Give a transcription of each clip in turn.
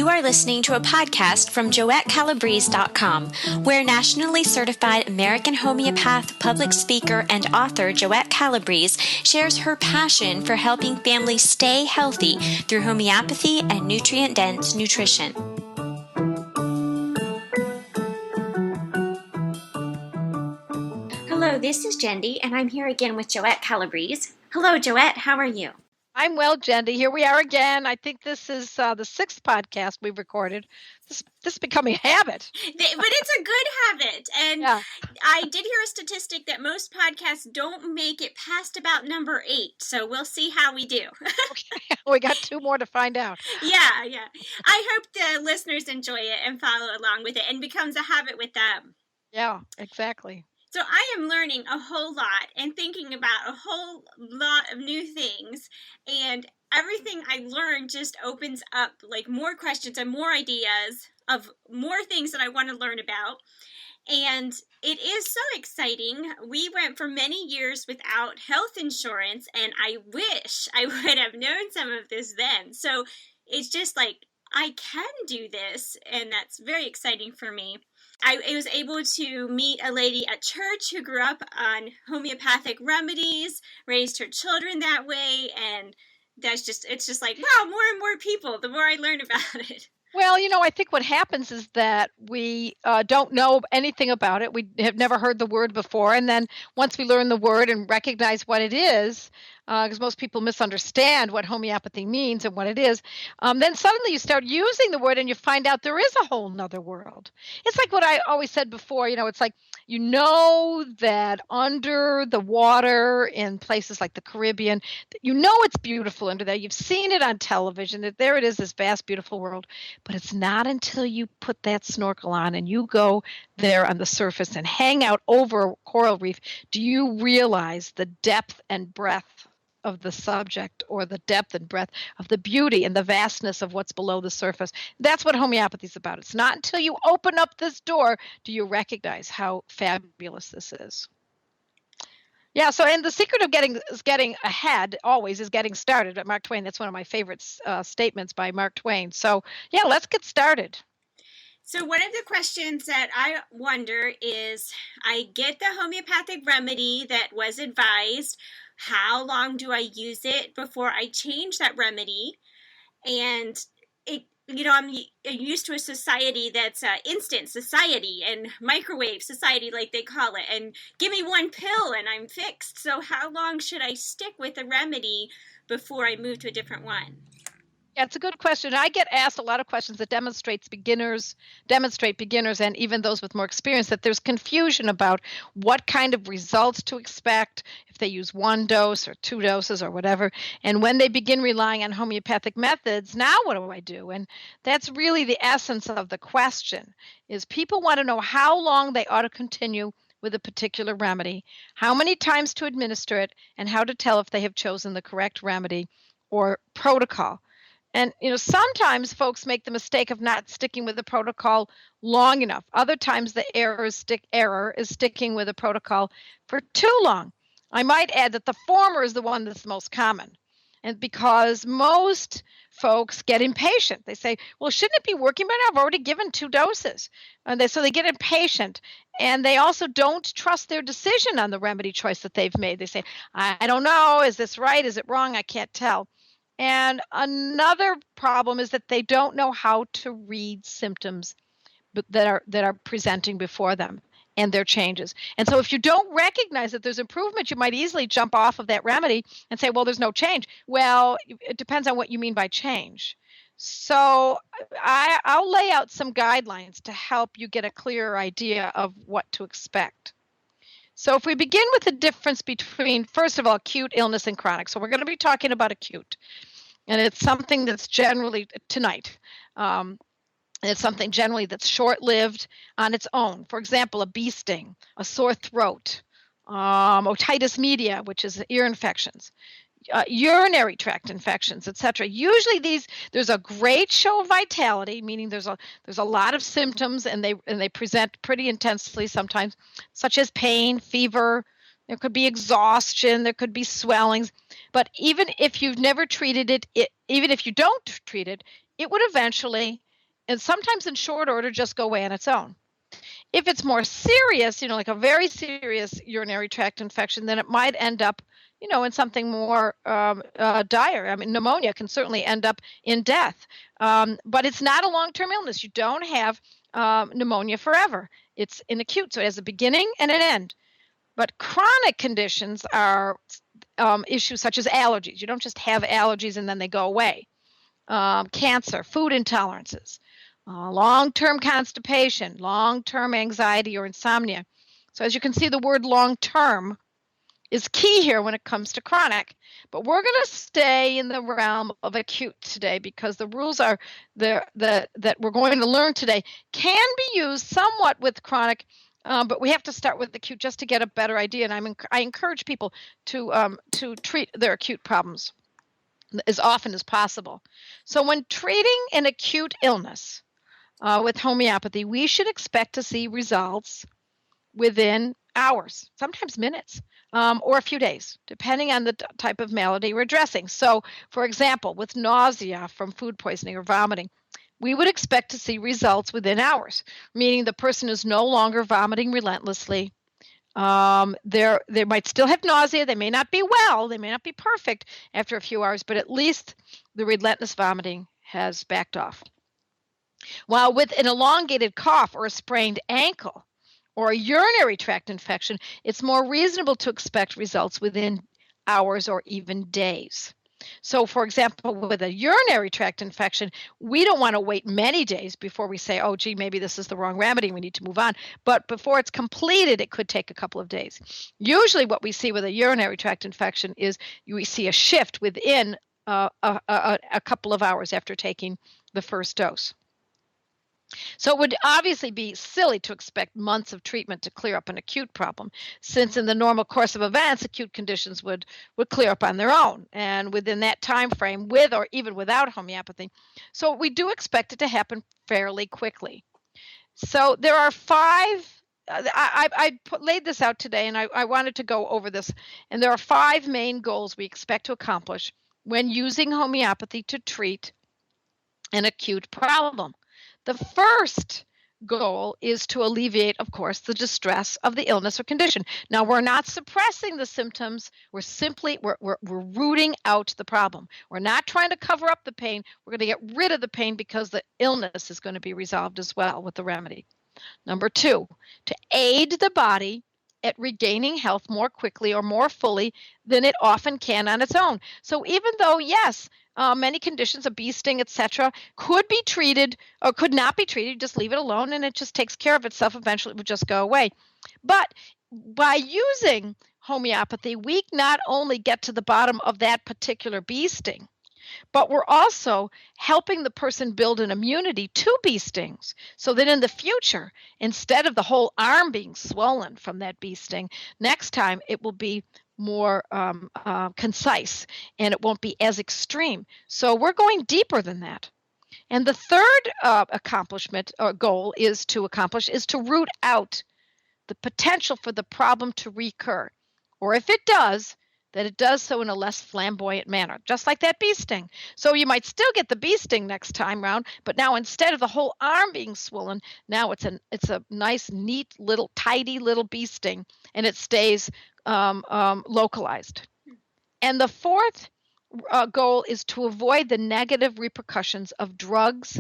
You are listening to a podcast from JoetteCalabrese.com, where nationally certified American homeopath, public speaker, and author Joette Calabrese shares her passion for helping families stay healthy through homeopathy and nutrient-dense nutrition. Hello, this is Jendi, and I'm here again with Joette Calabrese. Hello, Joette. How are you? I'm well, Jendi. Here we are again. I think this is the sixth podcast we've recorded. This is becoming a habit. But it's a good habit. And yeah. I did hear a statistic that most podcasts don't make it past about number 8. So we'll see how we do. Okay. We got 2 more to find out. Yeah. I hope the listeners enjoy it and follow along with it and becomes a habit with them. Yeah, exactly. So I am learning a whole lot and thinking about a whole lot of new things, and everything I learn just opens up like more questions and more ideas of more things that I want to learn about. And it is so exciting. We went for many years without health insurance, and I wish I would have known some of this then. So it's just like, I can do this, and that's very exciting for me. I was able to meet a lady at church who grew up on homeopathic remedies, raised her children that way, and it's just like, wow, more and more people, the more I learn about it. Well, I think what happens is that we don't know anything about it. We have never heard the word before. And then once we learn the word and recognize what it is, because most people misunderstand what homeopathy means and what it is, then suddenly you start using the word and you find out there is a whole nother world. It's like what I always said before, it's like, that under the water in places like the Caribbean, it's beautiful under there. You've seen it on television, that there it is, this vast, beautiful world. But it's not until you put that snorkel on and you go there on the surface and hang out over a coral reef, do you realize the depth and breadth of the subject, or the depth and breadth of the beauty and the vastness of what's below the surface. That's what homeopathy is about. It's not until you open up this door do you recognize how fabulous this is. Yeah, and the secret of getting ahead always is getting started. Mark Twain, that's one of my favorite statements by Mark Twain. So yeah, let's get started. So one of the questions that I wonder is, I get the homeopathic remedy that was advised. How long do I use it before I change that remedy? And I'm used to a society that's instant society and microwave society, like they call it, and give me one pill and I'm fixed. So how long should I stick with a remedy before I move to a different one? Yeah, it's a good question. I get asked a lot of questions that demonstrate beginners and even those with more experience, that there's confusion about what kind of results to expect if they use 1 dose or 2 doses or whatever. And when they begin relying on homeopathic methods, now what do I do? And that's really the essence of the question, is people want to know how long they ought to continue with a particular remedy, how many times to administer it, and how to tell if they have chosen the correct remedy or protocol. And, sometimes folks make the mistake of not sticking with the protocol long enough. Other times the error is sticking with a protocol for too long. I might add that the former is the one that's most common. And because most folks get impatient. They say, well, shouldn't it be working by now? I've already given 2 doses. So they get impatient. And they also don't trust their decision on the remedy choice that they've made. They say, I don't know. Is this right? Is it wrong? I can't tell. And another problem is that they don't know how to read symptoms that are presenting before them and their changes. And so if you don't recognize that there's improvement, you might easily jump off of that remedy and say, well, there's no change. Well, it depends on what you mean by change. So I'll lay out some guidelines to help you get a clearer idea of what to expect. So if we begin with the difference between, first of all, acute illness and chronic. So we're going to be talking about acute. And it's something that's generally, tonight, it's something generally that's short-lived on its own. For example, a bee sting, a sore throat, otitis media, which is ear infections, urinary tract infections, etc. Usually there's a great show of vitality, meaning there's a lot of symptoms, and they present pretty intensely sometimes, such as pain, fever. There could be exhaustion, there could be swellings. But even if you've never treated it, even if you don't treat it, it would eventually and sometimes in short order just go away on its own. If it's more serious, like a very serious urinary tract infection, then it might end up, in something more dire. I mean, pneumonia can certainly end up in death, but it's not a long-term illness. You don't have pneumonia forever. It's an acute, so it has a beginning and an end. But chronic conditions are issues such as allergies. You don't just have allergies and then they go away. Cancer, food intolerances, long-term constipation, long-term anxiety or insomnia. So as you can see, the word long-term is key here when it comes to chronic. But we're going to stay in the realm of acute today because the rules are that we're going to learn today can be used somewhat with chronic, but we have to start with acute just to get a better idea. And I encourage people to treat their acute problems as often as possible. So when treating an acute illness with homeopathy, we should expect to see results within hours, sometimes minutes, or a few days, depending on the type of malady we're addressing. So, for example, with nausea from food poisoning or vomiting, we would expect to see results within hours, meaning the person is no longer vomiting relentlessly. They might still have nausea. They may not be well. They may not be perfect after a few hours, but at least the relentless vomiting has backed off. While with an elongated cough or a sprained ankle or a urinary tract infection, it's more reasonable to expect results within hours or even days. So, for example, with a urinary tract infection, we don't want to wait many days before we say, oh, gee, maybe this is the wrong remedy. We need to move on. But before it's completed, it could take a couple of days. Usually what we see with a urinary tract infection is we see a shift within a couple of hours after taking the first dose. So it would obviously be silly to expect months of treatment to clear up an acute problem, since in the normal course of events, acute conditions would clear up on their own and within that time frame, with or even without homeopathy. So we do expect it to happen fairly quickly. So there are five. I laid this out today, and I wanted to go over this. And there are five main goals we expect to accomplish when using homeopathy to treat an acute problem. The first goal is to alleviate, of course, the distress of the illness or condition. Now, we're not suppressing the symptoms. We're simply we're rooting out the problem. We're not trying to cover up the pain. We're going to get rid of the pain because the illness is going to be resolved as well with the remedy. Number two, to aid the body at regaining health more quickly or more fully than it often can on its own. So even though, yes, many conditions, a bee sting, etc., could be treated or could not be treated, just leave it alone and it just takes care of itself. Eventually, it would just go away. But by using homeopathy, we not only get to the bottom of that particular bee sting, but we're also helping the person build an immunity to bee stings so that in the future, instead of the whole arm being swollen from that bee sting, next time it will be more concise and it won't be as extreme. So we're going deeper than that. And the third accomplishment or goal is to root out the potential for the problem to recur. Or if it does, that it does so in a less flamboyant manner, just like that bee sting. So you might still get the bee sting next time round, but now instead of the whole arm being swollen, now it's a nice, neat, little, tidy little bee sting, and it stays localized. And the fourth goal is to avoid the negative repercussions of drugs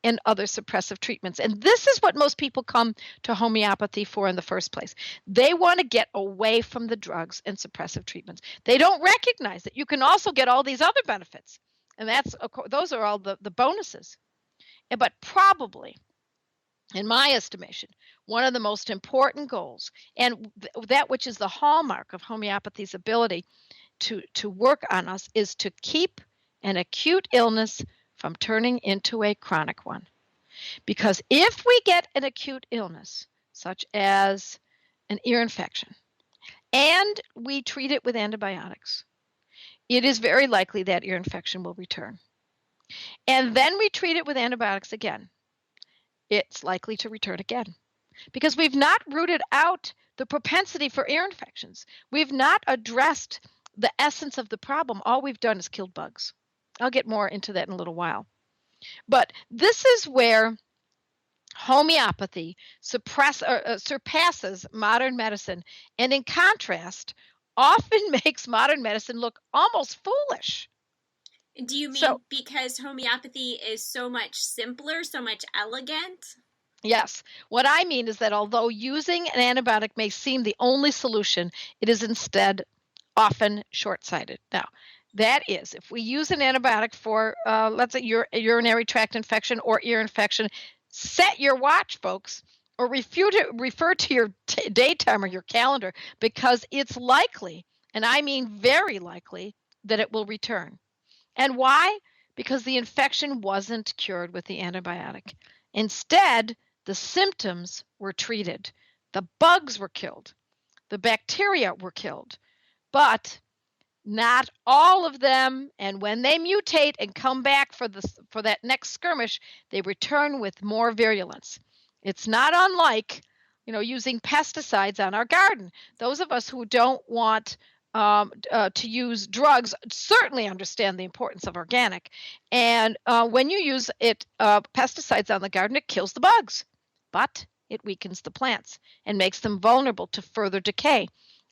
and other suppressive treatments. And this is what most people come to homeopathy for in the first place. They want to get away from the drugs and suppressive treatments. They don't recognize that you can also get all these other benefits. And those are all the bonuses. But probably, in my estimation, one of the most important goals, and that which is the hallmark of homeopathy's ability to work on us, is to keep an acute illness from turning into a chronic one. Because if we get an acute illness, such as an ear infection, and we treat it with antibiotics, it is very likely that ear infection will return. And then we treat it with antibiotics again, it's likely to return again. Because we've not rooted out the propensity for ear infections. We've not addressed the essence of the problem. All we've done is killed bugs. I'll get more into that in a little while. But this is where homeopathy surpasses modern medicine, and in contrast, often makes modern medicine look almost foolish. Do you So, mean because homeopathy is so much simpler, so much elegant? yes, what I mean is that although using an antibiotic may seem the only solution, it is instead often short-sighted. Now, that is, if we use an antibiotic for, let's say, urinary tract infection or ear infection, set your watch, folks, or refer to your daytime or your calendar, because it's likely, and I mean very likely, that it will return. And why? Because the infection wasn't cured with the antibiotic. Instead, the symptoms were treated. The bugs were killed. The bacteria were killed. But not all of them, and when they mutate and come back for that next skirmish, they return with more virulence. It's not unlike, using pesticides on our garden. Those of us who don't want to use drugs certainly understand the importance of organic. And when you use pesticides on the garden, it kills the bugs, but it weakens the plants and makes them vulnerable to further decay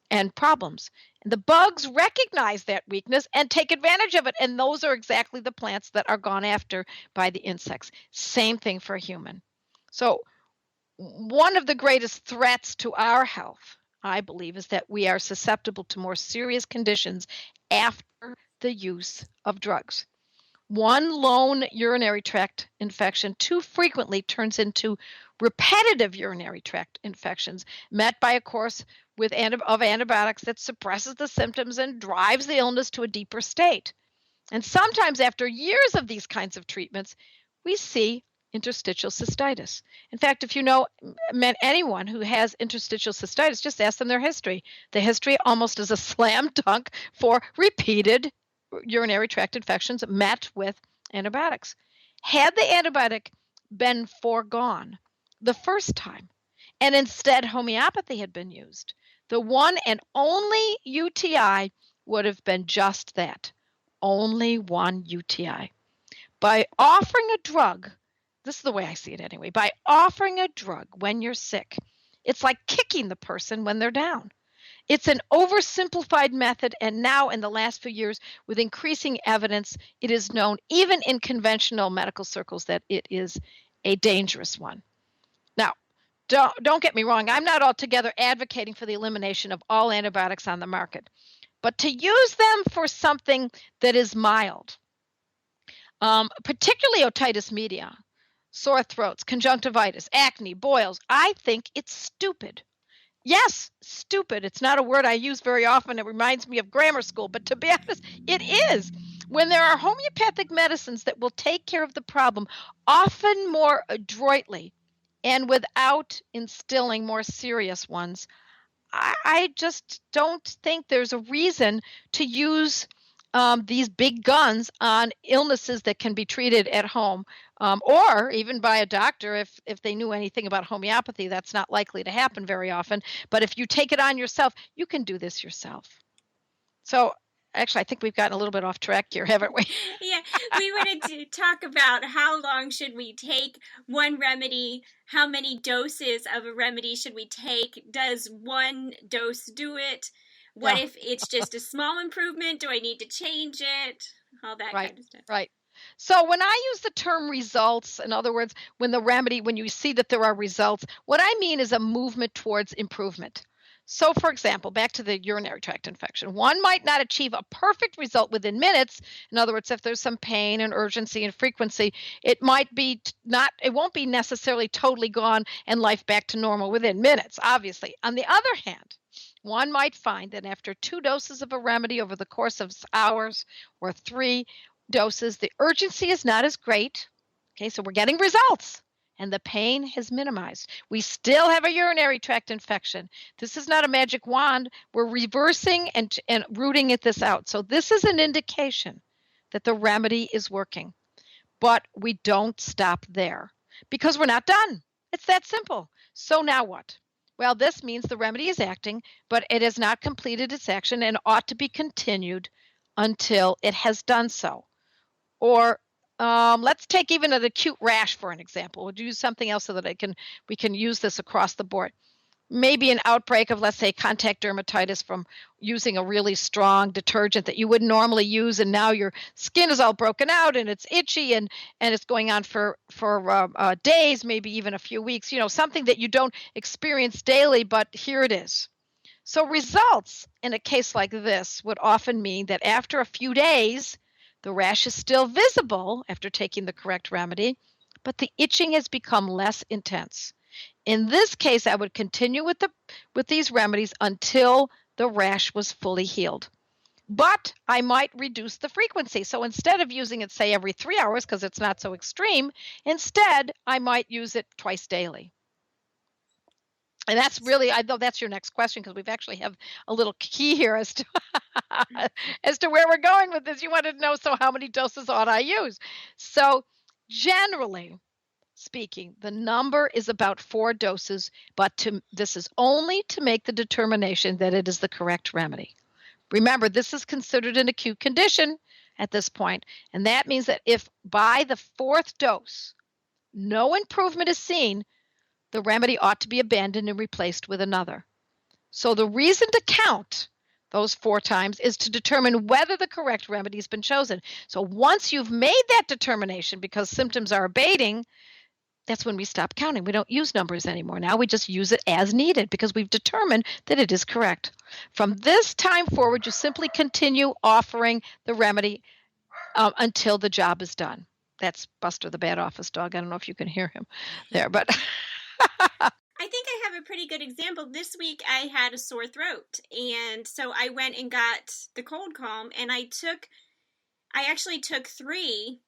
and problems. And the bugs recognize that weakness and take advantage of it. And those are exactly the plants that are gone after by the insects. Same thing for a human. So, one of the greatest threats to our health, I believe, is that we are susceptible to more serious conditions after the use of drugs. One lone urinary tract infection too frequently turns into repetitive urinary tract infections, met by a course of antibiotics that suppresses the symptoms and drives the illness to a deeper state. And sometimes after years of these kinds of treatments, we see interstitial cystitis. In fact, if you know anyone who has interstitial cystitis, just ask them their history. The history almost is a slam dunk for repeated urinary tract infections met with antibiotics. Had the antibiotic been foregone the first time, and instead homeopathy had been used, the one and only UTI would have been just that, only one UTI. By offering a drug, this is the way I see it anyway, by offering a drug when you're sick, it's like kicking the person when they're down. It's an oversimplified method, and now in the last few years, with increasing evidence, it is known even in conventional medical circles that it is a dangerous one. Now, don't get me wrong, I'm not altogether advocating for the elimination of all antibiotics on the market, but to use them for something that is mild, particularly otitis media, sore throats, conjunctivitis, acne, boils, I think it's stupid. Yes, stupid. It's not a word I use very often. It reminds me of grammar school, but to be honest, it is. When there are homeopathic medicines that will take care of the problem, often more adroitly and without instilling more serious ones, I just don't think there's a reason to use these big guns on illnesses that can be treated at home, or even by a doctor if they knew anything about homeopathy. That's not likely to happen very often. But if you take it on yourself, you can do this yourself. So actually, I think we've gotten a little bit off track here, haven't we? Yeah, we wanted to talk about how long should we take one remedy, how many doses of a remedy should we take, does one dose do it, what Yeah. if it's just a small improvement, do I need to change it, all that Right, kind of stuff. right. So when I use the term results, in other words, when you see that there are results, what I mean is a movement towards improvement. So, for example, back to the urinary tract infection, one might not achieve a perfect result within minutes. In other words, if there's some pain and urgency and frequency, it won't be necessarily totally gone and life back to normal within minutes, obviously. On the other hand, one might find that after 2 doses of a remedy over the course of hours or 3 doses, the urgency is not as great. Okay, so we're getting results and the pain has minimized. We still have a urinary tract infection. This is not a magic wand. We're reversing and rooting this out. So this is an indication that the remedy is working. But we don't stop there because we're not done. It's that simple. So now what? Well, this means the remedy is acting, but it has not completed its action and ought to be continued until it has done so. Or Let's take even an acute rash for an example. We'll use something else so that we can use this across the board. Maybe an outbreak of, let's say, contact dermatitis from using a really strong detergent that you wouldn't normally use, and now your skin is all broken out and it's itchy and it's going on for days, maybe even a few weeks. Something that you don't experience daily, but here it is. So results in a case like this would often mean that after a few days, the rash is still visible after taking the correct remedy, but the itching has become less intense. In this case, I would continue with these remedies until the rash was fully healed. But I might reduce the frequency. So instead of using it, say, every 3 hours, because it's not so extreme, instead, I might use it twice daily. And that's really, I know that's your next question, because we've actually have a little key here as to as to where we're going with this. You wanted to know, so how many doses ought I use? So generally speaking, the number is about 4 doses, but this is only to make the determination that it is the correct remedy. Remember, this is considered an acute condition at this point, and that means that if by the 4th dose no improvement is seen, the remedy ought to be abandoned and replaced with another. So the reason to count those 4 times is to determine whether the correct remedy has been chosen. So once you've made that determination, because symptoms are abating, that's when we stop counting. We don't use numbers anymore. Now we just use it as needed because we've determined that it is correct. From this time forward, you simply continue offering the remedy until the job is done. That's Buster the bad office dog. I don't know if you can hear him there, but I think I have a pretty good example. This week I had a sore throat, and so I went and got the cold calm, and I actually took 3,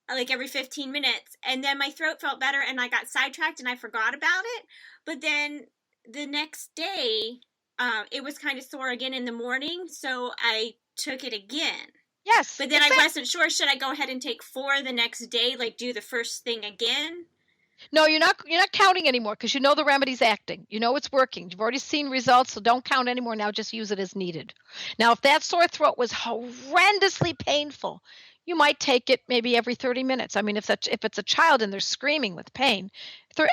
like every 15 minutes, and then my throat felt better, and I got sidetracked and I forgot about it. But then the next day, it was kind of sore again in the morning, so I took it again. Yes. But then I wasn't sure, should I go ahead and take 4 the next day, like do the first thing again? No, you're not counting anymore, because you know the remedy's acting. You know it's working. You've already seen results, so don't count anymore. Now just use it as needed. Now, if that sore throat was horrendously painful, you might take it maybe every 30 minutes. I mean, if it's a child and they're screaming with pain,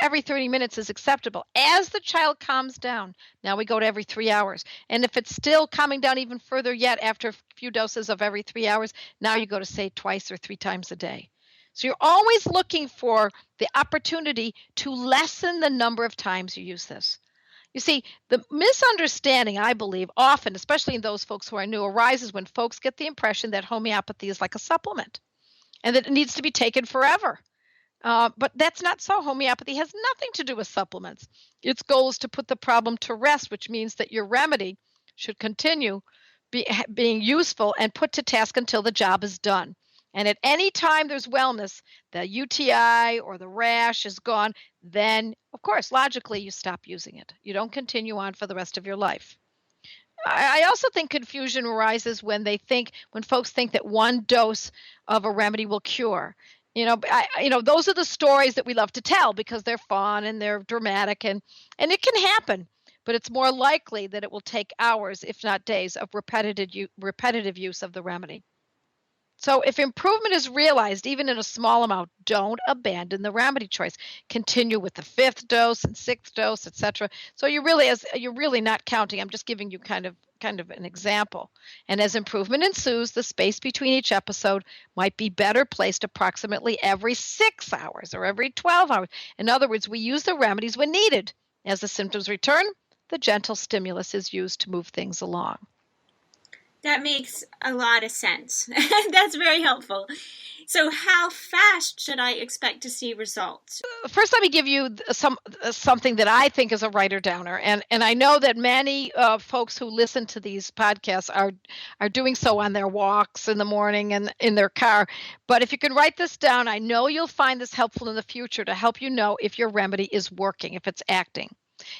every 30 minutes is acceptable. As the child calms down, now we go to every 3 hours. And if it's still calming down even further yet after a few doses of every 3 hours, now you go to, say, twice or 3 times a day. So you're always looking for the opportunity to lessen the number of times you use this. You see, the misunderstanding, I believe, often, especially in those folks who are new, arises when folks get the impression that homeopathy is like a supplement and that it needs to be taken forever. But that's not so. Homeopathy has nothing to do with supplements. Its goal is to put the problem to rest, which means that your remedy should continue being useful and put to task until the job is done. And at any time there's wellness, the UTI or the rash is gone, then, of course, logically, you stop using it. You don't continue on for the rest of your life. I also think confusion arises when folks think that 1 dose of a remedy will cure. Those are the stories that we love to tell because they're fun and they're dramatic, and it can happen. But it's more likely that it will take hours, if not days, of repetitive use of the remedy. So if improvement is realized, even in a small amount, don't abandon the remedy choice. Continue with the 5th dose and 6th dose, etc. So you're really not counting. I'm just giving you kind of an example. And as improvement ensues, the space between each episode might be better placed approximately every 6 hours or every 12 hours. In other words, we use the remedies when needed. As the symptoms return, the gentle stimulus is used to move things along. That makes a lot of sense. That's very helpful. So how fast should I expect to see results? First, let me give you something that I think is a writer-downer. And I know that many folks who listen to these podcasts are doing so on their walks in the morning and in their car. But if you can write this down, I know you'll find this helpful in the future to help you know if your remedy is working, if it's acting.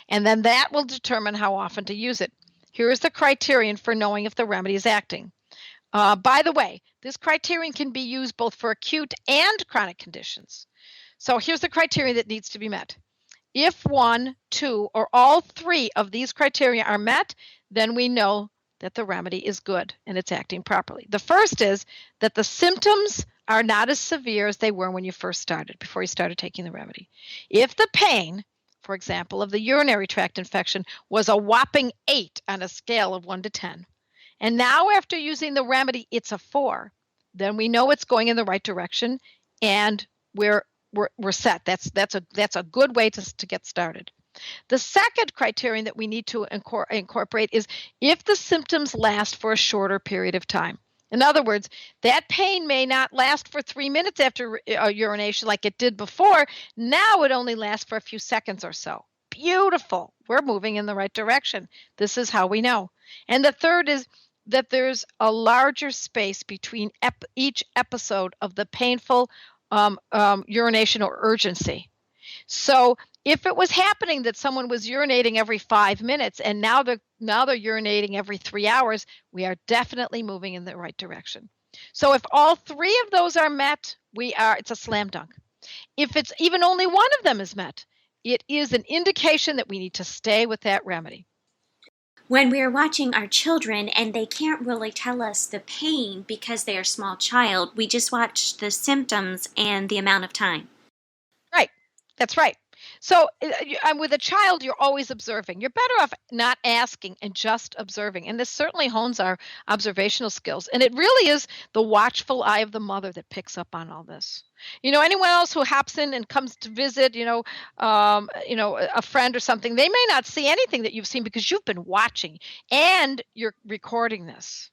And then that will determine how often to use it. Here is the criterion for knowing if the remedy is acting. By the way, this criterion can be used both for acute and chronic conditions. So here's the criterion that needs to be met. If 1, 2, or all 3 of these criteria are met, then we know that the remedy is good and it's acting properly. The first is that the symptoms are not as severe as they were when you first started, before you started taking the remedy. If the pain, for example, of the urinary tract infection was a whopping 8 on a scale of 1 to 10, and now after using the remedy, it's a 4, then we know it's going in the right direction, and we're set. That's a good way to get started. The second criterion that we need to incorporate is if the symptoms last for a shorter period of time. In other words, that pain may not last for 3 minutes after urination like it did before. Now it only lasts for a few seconds or so. Beautiful. We're moving in the right direction. This is how we know. And the third is that there's a larger space between each episode of the painful urination or urgency. So if it was happening that someone was urinating every 5 minutes and now they're urinating every 3 hours, we are definitely moving in the right direction. So if all 3 of those are met, it's a slam dunk. If it's even only one of them is met, it is an indication that we need to stay with that remedy. When we are watching our children and they can't really tell us the pain because they are a small child, we just watch the symptoms and the amount of time. Right. That's right. So with a child, you're always observing. You're better off not asking and just observing. And this certainly hones our observational skills. And it really is the watchful eye of the mother that picks up on all this. Anyone else who hops in and comes to visit, a friend or something, they may not see anything that you've seen because you've been watching and you're recording this.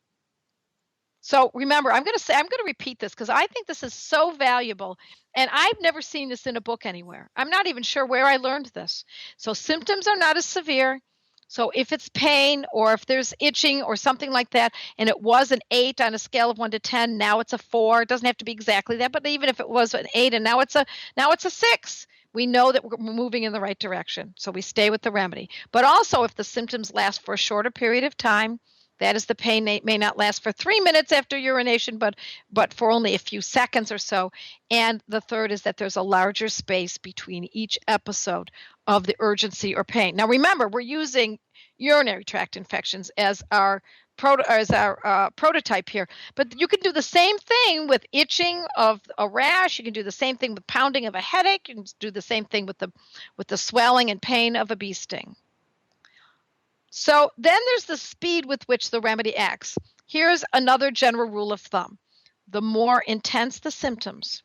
So remember, I'm going to repeat this because I think this is so valuable. And I've never seen this in a book anywhere. I'm not even sure where I learned this. So symptoms are not as severe. So if it's pain or if there's itching or something like that, and it was an 8 on a scale of 1 to 10, now it's a 4. It doesn't have to be exactly that, but even if it was an 8 and now it's a 6, we know that we're moving in the right direction. So we stay with the remedy. But also if the symptoms last for a shorter period of time, that is, the pain may not last for 3 minutes after urination, but for only a few seconds or so. And the third is that there's a larger space between each episode of the urgency or pain. Now, remember, we're using urinary tract infections as our prototype here, but you can do the same thing with itching of a rash. You can do the same thing with pounding of a headache. You can do the same thing with the swelling and pain of a bee sting. So then there's the speed with which the remedy acts. Here's another general rule of thumb. The more intense the symptoms,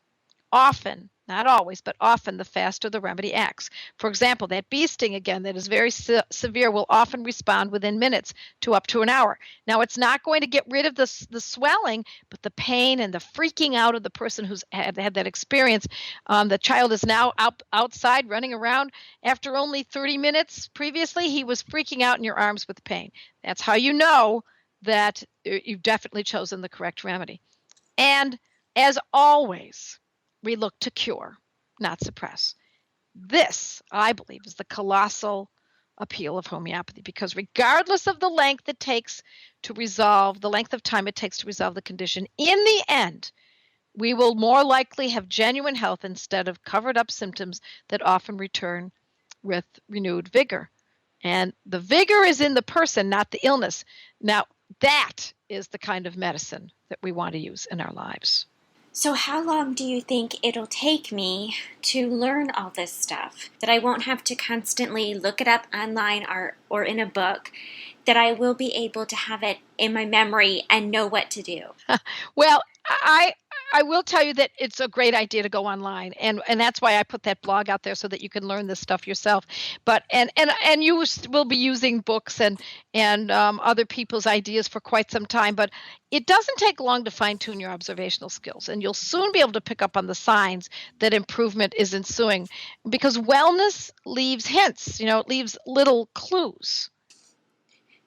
often, not always, but often the faster the remedy acts. For example, that bee sting, again, that is very severe will often respond within minutes to up to an hour. Now, it's not going to get rid of the swelling, but the pain and the freaking out of the person who's had that experience. The child is now outside running around. After only 30 minutes previously, he was freaking out in your arms with pain. That's how you know that you've definitely chosen the correct remedy. And as always, we look to cure, not suppress. This, I believe, is the colossal appeal of homeopathy, because regardless of the length of time it takes to resolve the condition, in the end, we will more likely have genuine health instead of covered up symptoms that often return with renewed vigor. And the vigor is in the person, not the illness. Now, that is the kind of medicine that we want to use in our lives. So how long do you think it'll take me to learn all this stuff? That I won't have to constantly look it up online or in a book, that I will be able to have it in my memory and know what to do? Well, I will tell you that it's a great idea to go online, and that's why I put that blog out there so that you can learn this stuff yourself. But and you will be using books and other people's ideas for quite some time. But it doesn't take long to fine tune your observational skills, and you'll soon be able to pick up on the signs that improvement is ensuing, because wellness leaves hints. It leaves little clues.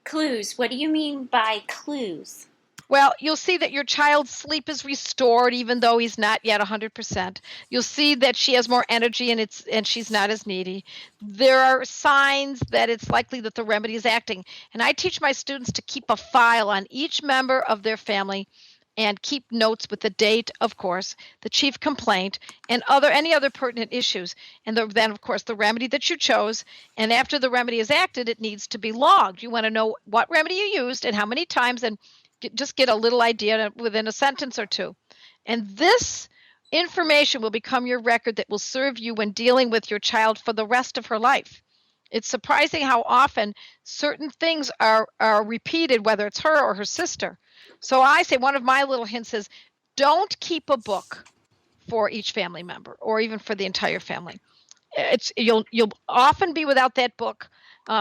Clues? What do you mean by clues? Well, you'll see that your child's sleep is restored even though he's not yet 100%. You'll see that she has more energy and she's not as needy. There are signs that it's likely that the remedy is acting. And I teach my students to keep a file on each member of their family and keep notes with the date, of course, the chief complaint, and any other pertinent issues. And then, of course, the remedy that you chose. And after the remedy is acted, it needs to be logged. You want to know what remedy you used and how many times, and just get a little idea within a sentence or two. And this information will become your record that will serve you when dealing with your child for the rest of her life. It's surprising how often certain things are repeated, whether it's her or her sister. So I say one of my little hints is don't keep a book for each family member or even for the entire family. You'll often be without that book.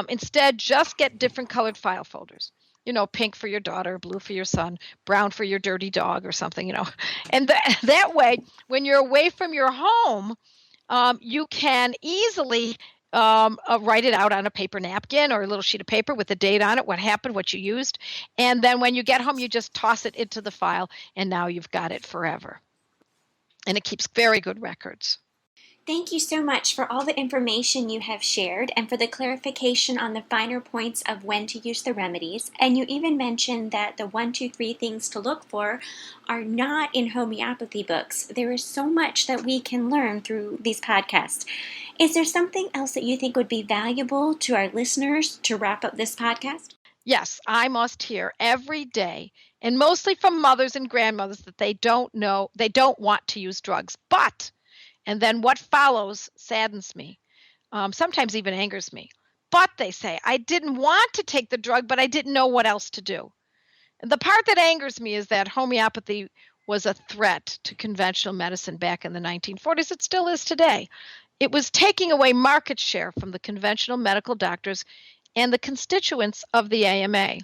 Instead, just get different colored file folders. Pink for your daughter, blue for your son, brown for your dirty dog or something, And that way, when you're away from your home, you can easily write it out on a paper napkin or a little sheet of paper with the date on it, what happened, what you used. And then when you get home, you just toss it into the file, and now you've got it forever. And it keeps very good records. Thank you so much for all the information you have shared and for the clarification on the finer points of when to use the remedies. And you even mentioned that the 1, 2, 3 things to look for are not in homeopathy books. There is so much that we can learn through these podcasts. Is there something else that you think would be valuable to our listeners to wrap up this podcast? Yes, I must hear every day, and mostly from mothers and grandmothers, that they don't want to use drugs. And then what follows saddens me, sometimes even angers me. But they say, I didn't want to take the drug, but I didn't know what else to do. And the part that angers me is that homeopathy was a threat to conventional medicine back in the 1940s. It still is today. It was taking away market share from the conventional medical doctors and the constituents of the AMA.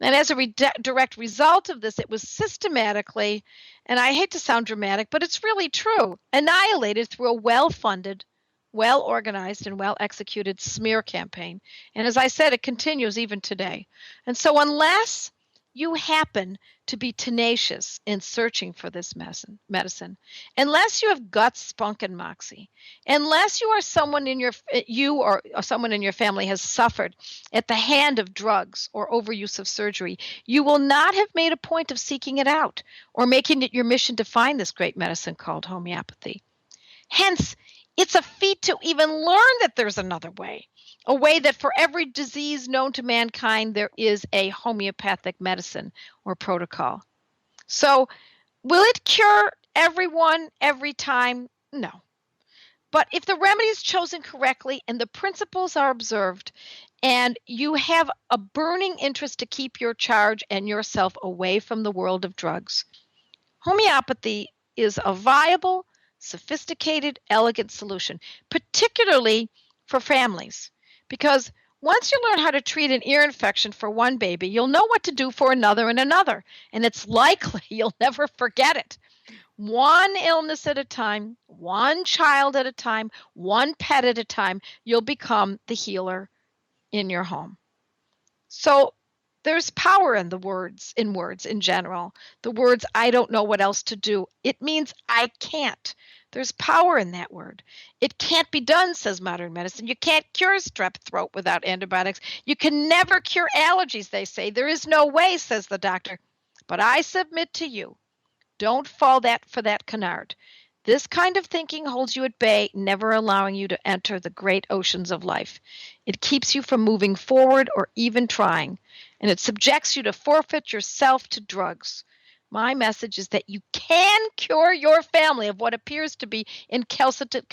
And as a direct result of this, it was systematically, and I hate to sound dramatic, but it's really true, annihilated through a well-funded, well-organized, and well-executed smear campaign. And as I said, it continues even today. And so unless you happen to be tenacious in searching for this medicine, unless you have guts, spunk, and moxie, unless someone in your family has suffered at the hand of drugs or overuse of surgery, you will not have made a point of seeking it out or making it your mission to find this great medicine called homeopathy. Hence, it's a feat to even learn that there's another way. A way that for every disease known to mankind, there is a homeopathic medicine or protocol. So, will it cure everyone every time? No. But if the remedy is chosen correctly and the principles are observed, and you have a burning interest to keep your charge and yourself away from the world of drugs, homeopathy is a viable, sophisticated, elegant solution, particularly for families. Because once you learn how to treat an ear infection for one baby, you'll know what to do for another and another. And it's likely you'll never forget it. One illness at a time, one child at a time, one pet at a time, you'll become the healer in your home. So there's power in words in general. The words, I don't know what else to do. It means I can't. There's power in that word. It can't be done, says modern medicine. You can't cure strep throat without antibiotics. You can never cure allergies, they say. There is no way, says the doctor. But I submit to you, don't fall for that canard. This kind of thinking holds you at bay, never allowing you to enter the great oceans of life. It keeps you from moving forward or even trying, and it subjects you to forfeit yourself to drugs. My message is that you can cure your family of what appears to be incalcitrant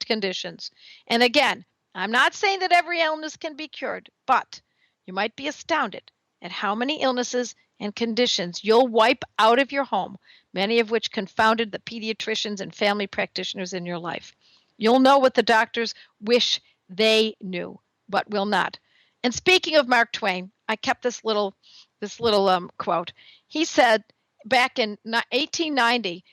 conditions. And again, I'm not saying that every illness can be cured, but you might be astounded at how many illnesses and conditions you'll wipe out of your home, many of which confounded the pediatricians and family practitioners in your life. You'll know what the doctors wish they knew, but will not. And speaking of Mark Twain, I kept this little quote. He said back in 1890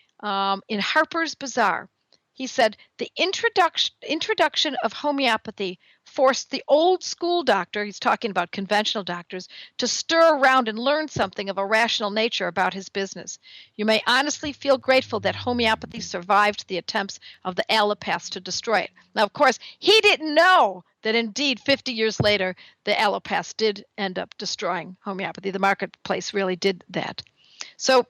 in Harper's Bazaar, he said, the introduction of homeopathy forced the old school doctor, he's talking about conventional doctors, to stir around and learn something of a rational nature about his business. You may honestly feel grateful that homeopathy survived the attempts of the allopaths to destroy it. Now, of course, he didn't know that indeed 50 years later, the allopaths did end up destroying homeopathy. The marketplace really did that. So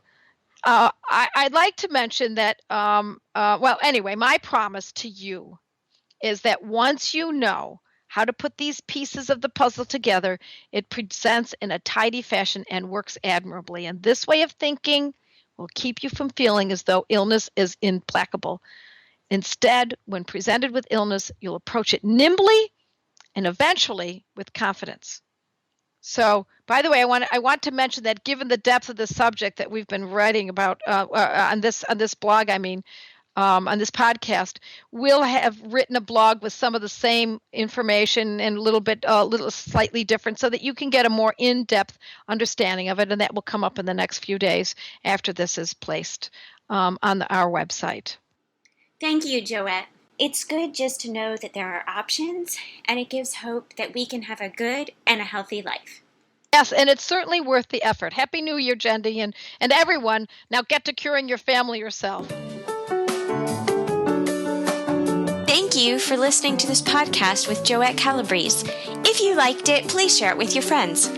I'd like to mention that, anyway, my promise to you is that once you know how to put these pieces of the puzzle together, it presents in a tidy fashion and works admirably. And this way of thinking will keep you from feeling as though illness is implacable. Instead, when presented with illness, you'll approach it nimbly and eventually with confidence. So, by the way, I want to mention that given the depth of the subject that we've been writing about on this blog, on this podcast, we'll have written a blog with some of the same information and a little slightly different, so that you can get a more in-depth understanding of it, and that will come up in the next few days after this is placed on our website. Thank you, Joette. It's good just to know that there are options, and it gives hope that we can have a good and a healthy life. Yes, and it's certainly worth the effort. Happy New Year, Jendi, and everyone. Now get to curing your family yourself. Thank you for listening to this podcast with Joette Calabrese. If you liked it, please share it with your friends.